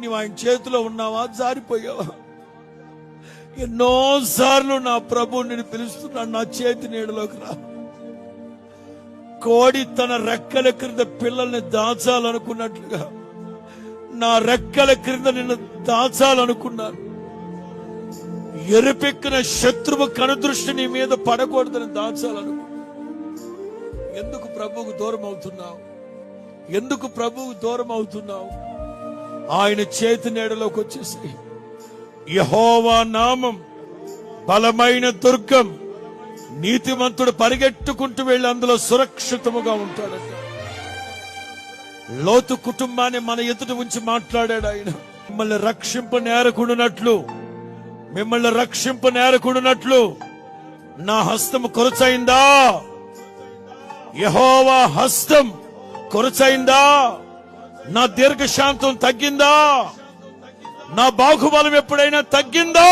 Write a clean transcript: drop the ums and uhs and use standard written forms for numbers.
నీవు ఆయన చేతిలో ఉన్నావా, జారిపోయావా? ఎన్నోసార్లు నా ప్రభు నేను పిలుస్తున్నాను, నా చేతి నీడలోకి రా. కోడి తన రెక్కల క్రింద పిల్లల్ని దాచాలనుకున్నట్లుగా నా రెక్కల క్రింద నిన్ను దాచాలనుకున్నాను. ఎరుపెక్కిన శత్రువు కనుదృష్టి నీ మీద పడకూడదని దాచాలనుకున్నాను. ఎందుకు ప్రభువుకు దూరం అవుతున్నావు? ఎందుకు ప్రభువుకు దూరం అవుతున్నావు? ఆయన చేతి నీడలోకి వచ్చేసి యెహోవా నామం బలమైన దుర్గం, నీతిమంతుడు పరిగెట్టుకుంటూ వెళ్ళి అందులో సురక్షితముగా ఉంటాడట. లోతు కుటుంబాన్ని మన ఎదుట ఉంచి మాట్లాడాడు ఆయన. మిమ్మల్ని రక్షింప నేరకుడునట్లు నా హస్తం కొరచైందా? యెహోవా హస్తం కొరచైందా? నా దీర్ఘశాంతం తగ్గిందా? నా బాహుబలం ఎప్పుడైనా తగ్గిందా?